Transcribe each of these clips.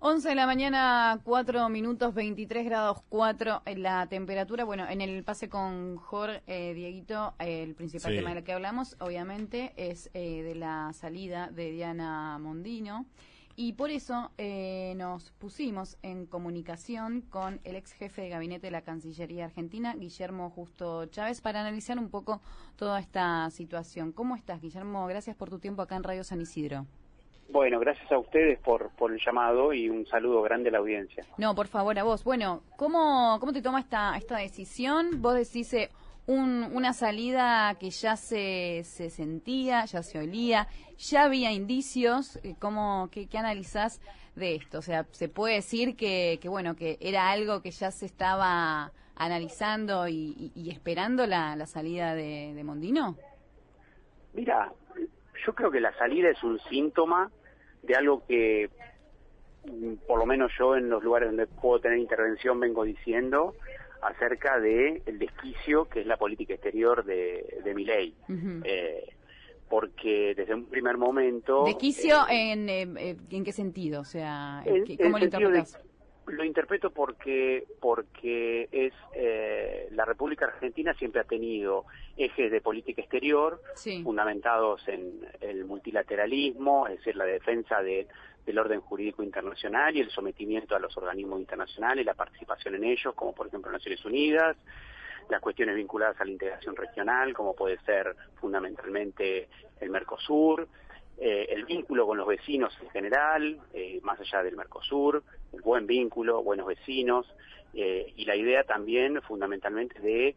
11 de la mañana, 4 minutos, 23 grados 4 en la temperatura. Bueno, en el pase con Jorge, Dieguito, el principal tema del que hablamos, obviamente, es de la salida de Diana Mondino. Y por eso nos pusimos en comunicación con el ex jefe de gabinete de la Cancillería Argentina, Guillermo Justo Chávez, para analizar un poco toda esta situación. ¿Cómo estás, Guillermo? Gracias por tu tiempo acá en Radio San Isidro. Bueno, gracias a ustedes por el llamado y un saludo grande a la audiencia. No, por favor, a vos. Bueno, ¿cómo te toma esta decisión? Vos decís una salida que ya se sentía, ya se olía, ya había indicios. ¿Qué analizás de esto? O sea, ¿se puede decir que era algo que ya se estaba analizando y esperando la salida de Mondino? Mira, yo creo que la salida es un síntoma de algo que, por lo menos yo en los lugares donde puedo tener intervención vengo diciendo acerca de el desquicio que es la política exterior de Milei. Porque desde un primer momento... ¿Desquicio en qué sentido? O sea, ¿cómo lo interpretas? Lo interpreto porque es la República Argentina siempre ha tenido ejes de política exterior fundamentados en el multilateralismo, es decir, la defensa del orden jurídico internacional y el sometimiento a los organismos internacionales, la participación en ellos, como por ejemplo Naciones Unidas, las cuestiones vinculadas a la integración regional, como puede ser fundamentalmente el Mercosur, el vínculo con los vecinos en general, más allá del Mercosur, el buen vínculo, buenos vecinos, y la idea también fundamentalmente de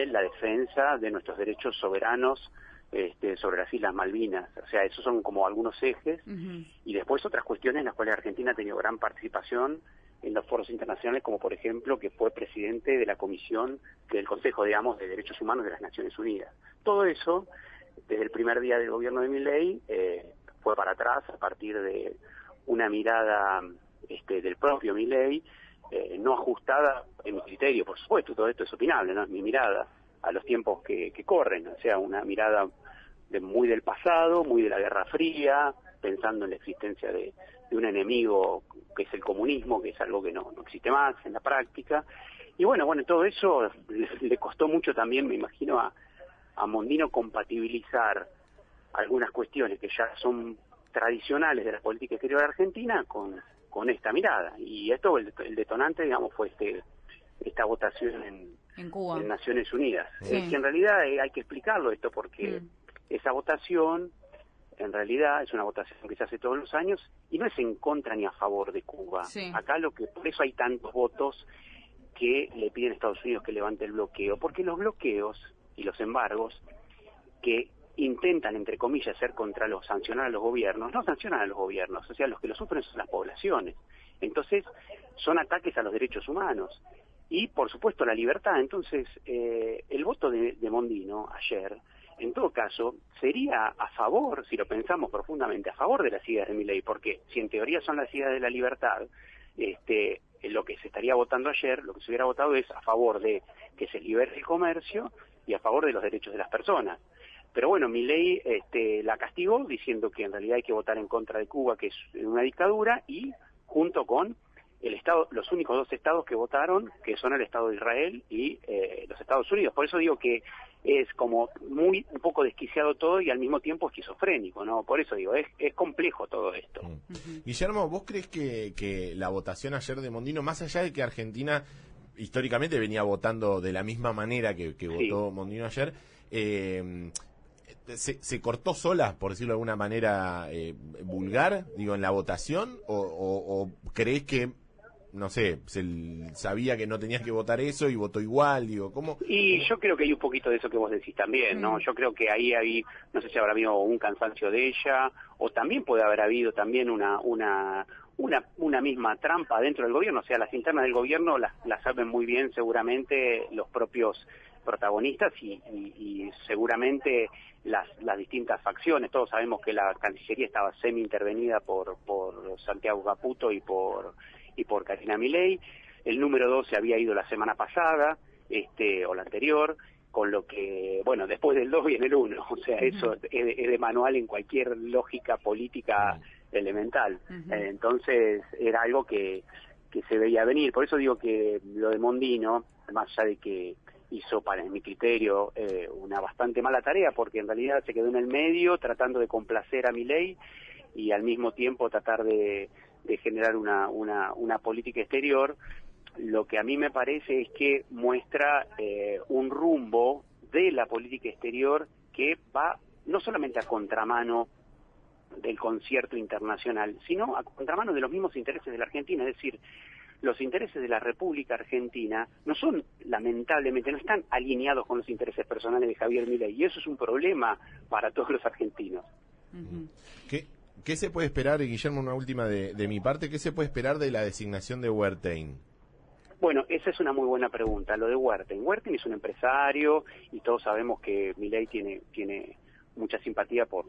la defensa de nuestros derechos soberanos sobre las Islas Malvinas. O sea, esos son como algunos ejes, y después otras cuestiones en las cuales Argentina ha tenido gran participación en los foros internacionales, como por ejemplo que fue presidente de la Comisión del Consejo, digamos, de Derechos Humanos de las Naciones Unidas. Todo eso, desde el primer día del gobierno de Milei, fue para atrás a partir de una mirada del propio Milei, no ajustada en mi criterio, por supuesto, todo esto es opinable, ¿no? Es mi mirada a los tiempos que corren, o sea, una mirada muy del pasado, muy de la Guerra Fría, pensando en la existencia de un enemigo que es el comunismo, que es algo que no existe más en la práctica. Y bueno, todo eso le costó mucho también, me imagino, a Mondino compatibilizar algunas cuestiones que ya son tradicionales de la política exterior argentina con esta mirada. Y esto, el detonante, digamos, fue esta votación en Cuba, en Naciones Unidas. Que en realidad hay que explicarlo esto, porque esa votación en realidad es una votación que se hace todos los años y no es en contra ni a favor de Cuba. Acá por eso hay tantos votos que le piden a Estados Unidos que levante el bloqueo, porque los bloqueos y los embargos que intentan, entre comillas, sancionar a los gobiernos, no sancionan a los gobiernos, o sea, los que lo sufren son las poblaciones. Entonces, son ataques a los derechos humanos y, por supuesto, la libertad. Entonces, el voto de Mondino ayer, en todo caso, sería a favor, si lo pensamos profundamente, a favor de las ideas de Milei, porque si en teoría son las ideas de la libertad, lo que se estaría votando ayer, lo que se hubiera votado es a favor de que se libere el comercio y a favor de los derechos de las personas. Pero bueno, Milei la castigó diciendo que en realidad hay que votar en contra de Cuba, que es una dictadura, y junto con los únicos dos estados que votaron, que son el Estado de Israel y los Estados Unidos. Por eso digo que es como un poco desquiciado todo y al mismo tiempo esquizofrénico, ¿no? Por eso digo, es complejo todo esto. Guillermo, ¿vos crees que la votación ayer de Mondino, más allá de que Argentina históricamente venía votando de la misma manera que votó Mondino ayer, se cortó sola, por decirlo de alguna manera vulgar, digo, en la votación, o crees que, no sé, sabía que no tenías que votar eso y votó igual, digo, ¿cómo? Y yo creo que hay un poquito de eso que vos decís también, ¿no? Yo creo que ahí no sé si habrá habido un cansancio de ella, o también puede haber habido también una misma trampa dentro del gobierno, o sea, las internas del gobierno las saben muy bien seguramente los propios protagonistas y seguramente las distintas facciones. Todos sabemos que la Cancillería estaba semi-intervenida por Santiago Caputo y por Karina Milei. El número 2 se había ido la semana pasada, o la anterior, con lo que, bueno, después del 2 viene el 1, o sea, eso es de manual en cualquier lógica política elemental. Entonces era algo que se veía venir. Por eso digo que lo de Mondino, más allá de que hizo, para mi criterio, una bastante mala tarea, porque en realidad se quedó en el medio tratando de complacer a Milei y al mismo tiempo tratar de generar una política exterior. Lo que a mí me parece es que muestra un rumbo de la política exterior que va no solamente a contramano del concierto internacional, sino a contramano de los mismos intereses de la Argentina. Es decir, los intereses de la República Argentina no son, lamentablemente, no están alineados con los intereses personales de Javier Milei, y eso es un problema para todos los argentinos. ¿Qué se puede esperar, Guillermo, una última de mi parte, qué se puede esperar de la designación de Wertheim? Bueno, esa es una muy buena pregunta, lo de Wertheim. Wertheim es un empresario y todos sabemos que Milei tiene mucha simpatía por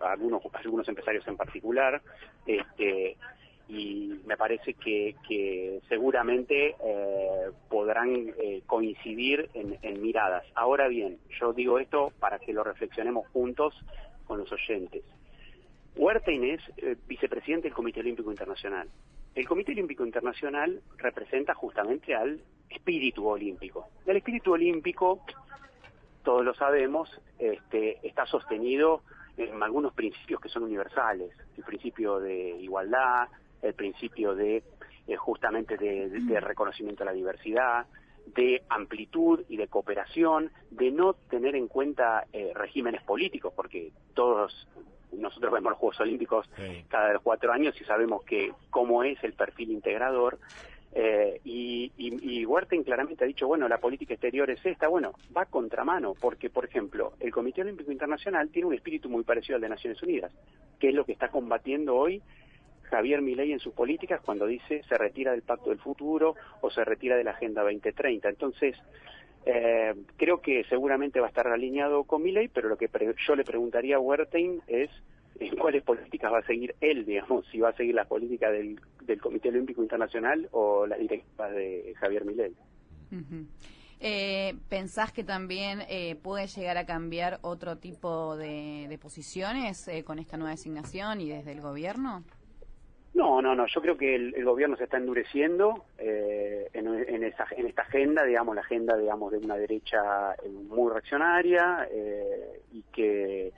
algunos empresarios en particular, y me parece que seguramente podrán coincidir en miradas. Ahora bien, yo digo esto para que lo reflexionemos juntos con los oyentes. Wertheim es vicepresidente del Comité Olímpico Internacional. El Comité Olímpico Internacional representa justamente al espíritu olímpico. El espíritu olímpico, todos lo sabemos, está sostenido en algunos principios que son universales. El principio de igualdad, el principio de justamente de reconocimiento a la diversidad, de amplitud y de cooperación, de no tener en cuenta regímenes políticos, porque todos nosotros vemos los Juegos Olímpicos cada 4 años y sabemos cómo es el perfil integrador, y Wertheim claramente ha dicho, bueno, la política exterior es esta. Bueno, va a contramano, porque, por ejemplo, el Comité Olímpico Internacional tiene un espíritu muy parecido al de Naciones Unidas, que es lo que está combatiendo hoy Javier Milei en sus políticas cuando dice se retira del Pacto del Futuro o se retira de la Agenda 2030. Entonces, creo que seguramente va a estar alineado con Milei, pero lo que yo le preguntaría a Wertheim es en cuáles políticas va a seguir él, digamos, si va a seguir la política del Comité Olímpico Internacional o la directa de Javier Milei. ¿Pensás que también puede llegar a cambiar otro tipo de posiciones con esta nueva designación y desde el gobierno? No, yo creo que el gobierno se está endureciendo en esta agenda, digamos, la agenda, digamos, de una derecha muy reaccionaria y que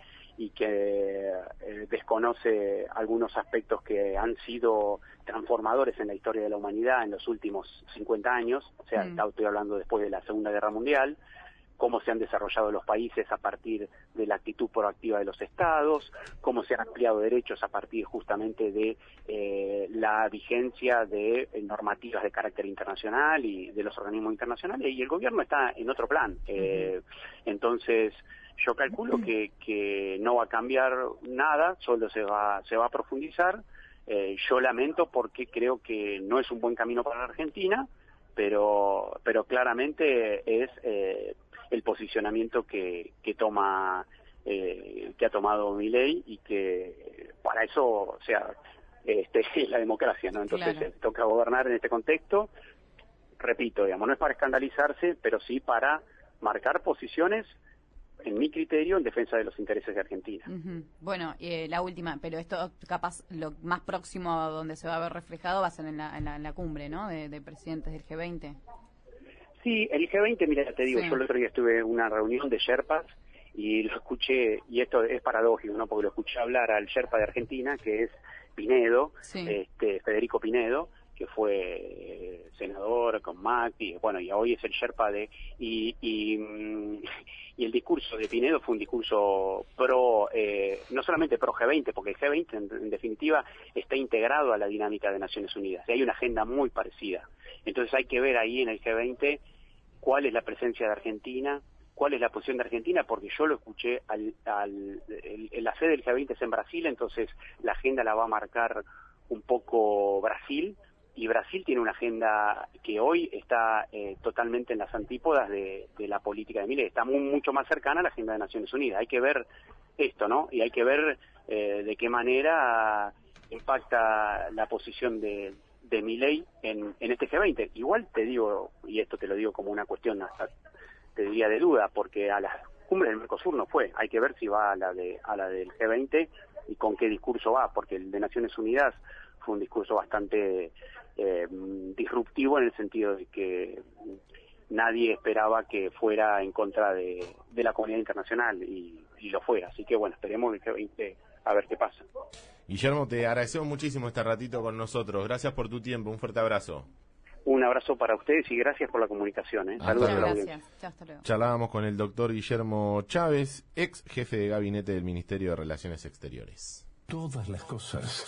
desconoce algunos aspectos que han sido transformadores en la historia de la humanidad en los últimos 50 años, o sea, estoy hablando después de la Segunda Guerra Mundial, cómo se han desarrollado los países a partir de la actitud proactiva de los estados, cómo se han ampliado derechos a partir justamente de la vigencia de normativas de carácter internacional y de los organismos internacionales, y el gobierno está en otro plan. Entonces, yo calculo que no va a cambiar nada, solo se va a profundizar. Yo lamento porque creo que no es un buen camino para la Argentina, pero claramente es el posicionamiento que ha tomado Milei, y que para eso, o sea, es la democracia, ¿no? Entonces toca gobernar en este contexto. Repito, digamos, no es para escandalizarse, pero sí para marcar posiciones, en mi criterio, en defensa de los intereses de Argentina. Bueno, la última, pero esto capaz lo más próximo a donde se va a ver reflejado va a ser en la cumbre, ¿no?, de presidentes del G20. Sí, el G20, mira, te digo, yo el otro día estuve en una reunión de Sherpas y lo escuché, y esto es paradójico, ¿no?, porque lo escuché hablar al Sherpa de Argentina, que es Pinedo, Federico Pinedo, que fue senador con Macri, bueno, y hoy es el Sherpa y el discurso de Pinedo fue un discurso no solamente pro G20, porque el G20 en definitiva está integrado a la dinámica de Naciones Unidas, y hay una agenda muy parecida. Entonces hay que ver ahí en el G20 cuál es la presencia de Argentina, cuál es la posición de Argentina, porque yo lo escuché, la sede del G20 es en Brasil, entonces la agenda la va a marcar un poco Brasil, y Brasil tiene una agenda que hoy está totalmente en las antípodas de la política de Milei, está mucho más cercana a la agenda de Naciones Unidas. Hay que ver esto, ¿no? Y hay que ver de qué manera impacta la posición de Milei en este G20. Igual te digo, y esto te lo digo como una cuestión hasta te diría de duda, porque a las cumbres del Mercosur no fue. Hay que ver si va a la del G20 con qué discurso va, porque el de Naciones Unidas fue un discurso bastante disruptivo en el sentido de que nadie esperaba que fuera en contra de la comunidad internacional y lo fue. Así que bueno, esperemos que a ver qué pasa. Guillermo, te agradecemos muchísimo este ratito con nosotros. Gracias por tu tiempo. Un fuerte abrazo. Un abrazo para ustedes y gracias por la comunicación. Saludos a la audiencia. Hasta luego. Charlábamos con el doctor Guillermo Chávez, ex jefe de gabinete del Ministerio de Relaciones Exteriores. Todas las cosas